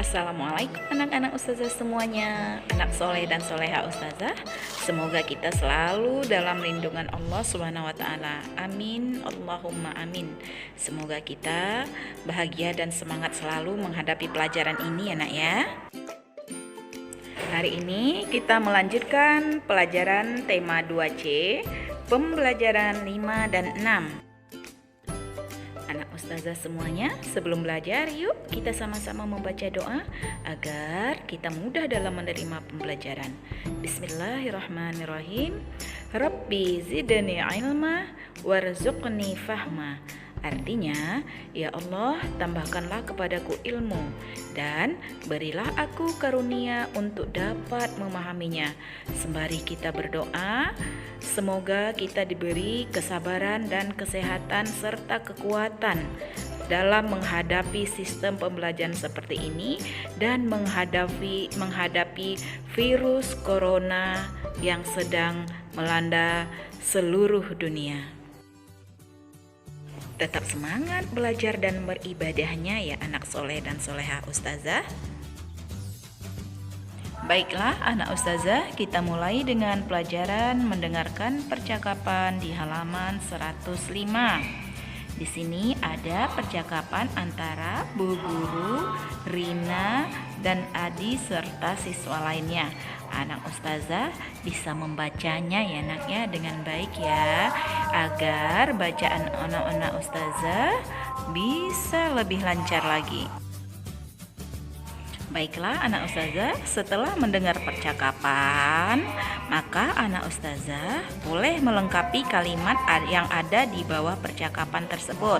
Assalamualaikum anak-anak ustazah semuanya, anak soleh dan soleha ustazah. Semoga kita selalu dalam lindungan Allah Subhanahu wa taala. Amin, Allahumma amin. Semoga kita bahagia dan semangat selalu menghadapi pelajaran ini ya nak ya. Hari ini kita melanjutkan pelajaran tema 2C, pembelajaran 5 dan 6. Anak ustazah semuanya, sebelum belajar yuk kita sama-sama membaca doa agar kita mudah dalam menerima pembelajaran. Bismillahirrahmanirrahim. Rabbi zidni ilma warzuqni fahma. Artinya, ya Allah, tambahkanlah kepadaku ilmu dan berilah aku karunia untuk dapat memahaminya. Sembari kita berdoa, semoga kita diberi kesabaran dan kesehatan serta kekuatan dalam menghadapi sistem pembelajaran seperti ini dan menghadapi virus corona yang sedang melanda seluruh dunia. Tetap semangat belajar dan beribadahnya ya anak soleh dan soleha ustazah. Baiklah anak ustazah, kita mulai dengan pelajaran mendengarkan percakapan di halaman 105. Di sini ada percakapan antara Bu Guru, Rina, dan Adi serta siswa lainnya. Anak ustazah bisa membacanya ya anaknya dengan baik ya, agar bacaan anak-anak ustazah bisa lebih lancar lagi. Baiklah anak ustazah, setelah mendengar percakapan, maka anak ustazah boleh melengkapi kalimat yang ada di bawah percakapan tersebut.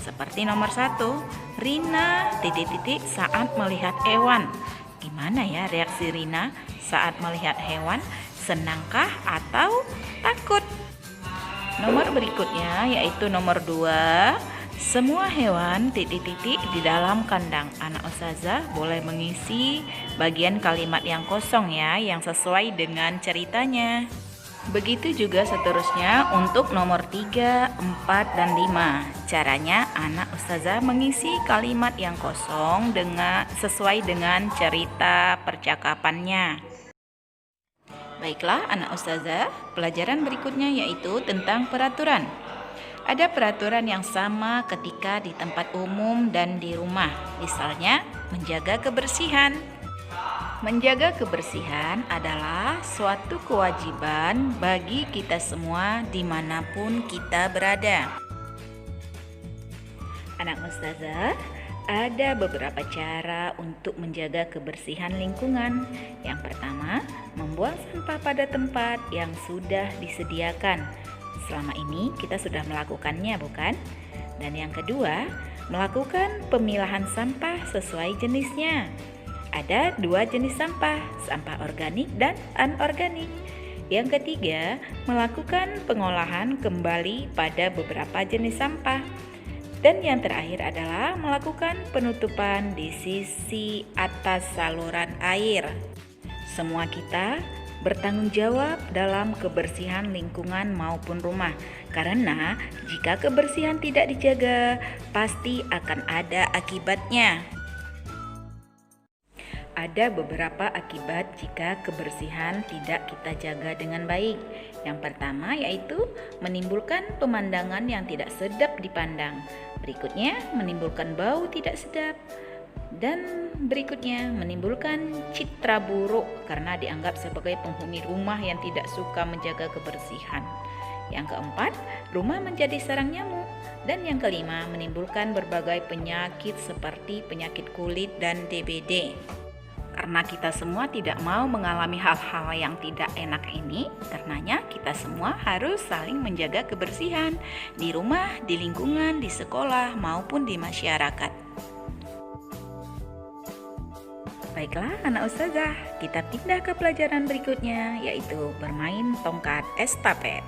Seperti nomor 1, Rina ... saat melihat hewan. Gimana ya reaksi Rina saat melihat hewan? Senangkah atau takut? Nomor berikutnya yaitu nomor 2, semua hewan ... di dalam kandang. Anak ustazah boleh mengisi bagian kalimat yang kosong ya, yang sesuai dengan ceritanya. Begitu juga seterusnya untuk nomor 3, 4, dan 5. Caranya anak ustazah mengisi kalimat yang kosong sesuai dengan cerita percakapannya. Baiklah anak ustazah, pelajaran berikutnya yaitu tentang peraturan. Ada peraturan yang sama ketika di tempat umum dan di rumah. Misalnya menjaga kebersihan. Menjaga kebersihan adalah suatu kewajiban bagi kita semua dimanapun kita berada. Anak ustazah, ada beberapa cara untuk menjaga kebersihan lingkungan. Yang pertama, membuang sampah pada tempat yang sudah disediakan. Selama ini kita sudah melakukannya, bukan? Dan yang kedua, melakukan pemilahan sampah sesuai jenisnya. Ada 2 jenis sampah, sampah organik dan anorganik. Yang ketiga, melakukan pengolahan kembali pada beberapa jenis sampah. Dan yang terakhir adalah melakukan penutupan di sisi atas saluran air. Semua kita bertanggung jawab dalam kebersihan lingkungan maupun rumah. Karena jika kebersihan tidak dijaga, pasti akan ada akibatnya. Ada beberapa akibat jika kebersihan tidak kita jaga dengan baik. Yang pertama yaitu menimbulkan pemandangan yang tidak sedap dipandang. Berikutnya menimbulkan bau tidak sedap. Dan berikutnya menimbulkan citra buruk karena dianggap sebagai penghuni rumah yang tidak suka menjaga kebersihan. Yang keempat, rumah menjadi sarang nyamuk. Dan yang kelima, menimbulkan berbagai penyakit seperti penyakit kulit dan DBD. Karena kita semua tidak mau mengalami hal-hal yang tidak enak ini, karenanya kita semua harus saling menjaga kebersihan di rumah, di lingkungan, di sekolah, maupun di masyarakat. Baiklah anak ustazah, kita pindah ke pelajaran berikutnya, yaitu bermain tongkat estafet.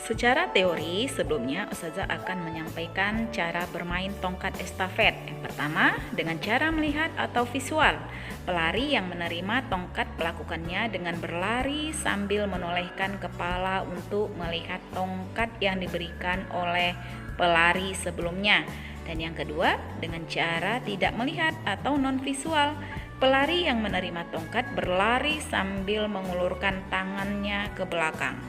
Secara teori, sebelumnya ustazah akan menyampaikan cara bermain tongkat estafet. Yang pertama, dengan cara melihat atau visual. Pelari yang menerima tongkat melakukannya dengan berlari sambil menolehkan kepala untuk melihat tongkat yang diberikan oleh pelari sebelumnya. Dan yang kedua, dengan cara tidak melihat atau non-visual. Pelari yang menerima tongkat berlari sambil mengulurkan tangannya ke belakang.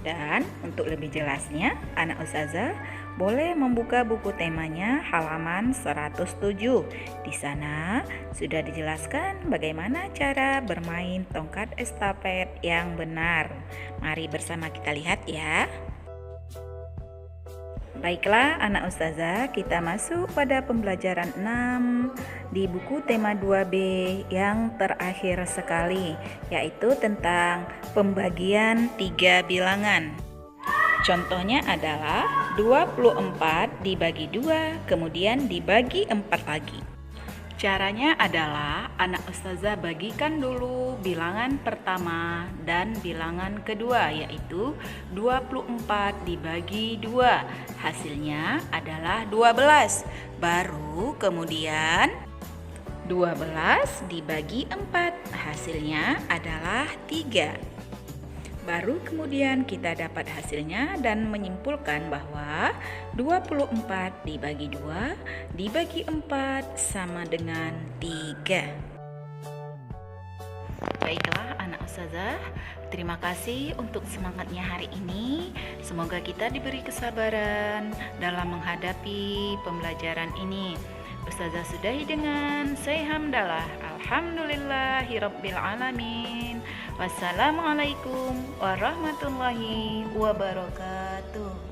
Dan untuk lebih jelasnya, anak ustazah boleh membuka buku temanya halaman 107. Di sana sudah dijelaskan bagaimana cara bermain tongkat estafet yang benar. Mari bersama kita lihat ya. Baiklah anak ustazah, kita masuk pada pembelajaran 6 di buku tema 2B yang terakhir sekali, yaitu tentang pembagian 3 bilangan. Contohnya adalah 24 dibagi 2, kemudian dibagi 4 lagi. Caranya adalah anak ustazah bagikan dulu bilangan pertama dan bilangan kedua, yaitu 24 dibagi 2. Hasilnya adalah 12. Baru kemudian 12 dibagi 4. Hasilnya adalah 3. Baru kemudian kita dapat hasilnya dan menyimpulkan bahwa 24 dibagi 2 dibagi 4 sama dengan 3. Baiklah anak ustazah, terima kasih untuk semangatnya hari ini. Semoga kita diberi kesabaran dalam menghadapi pembelajaran ini. Ustazah sudahi dengan saya hamdalah. Alhamdulillahirabbil alamin. Wassalamualaikum warahmatullahi wabarakatuh.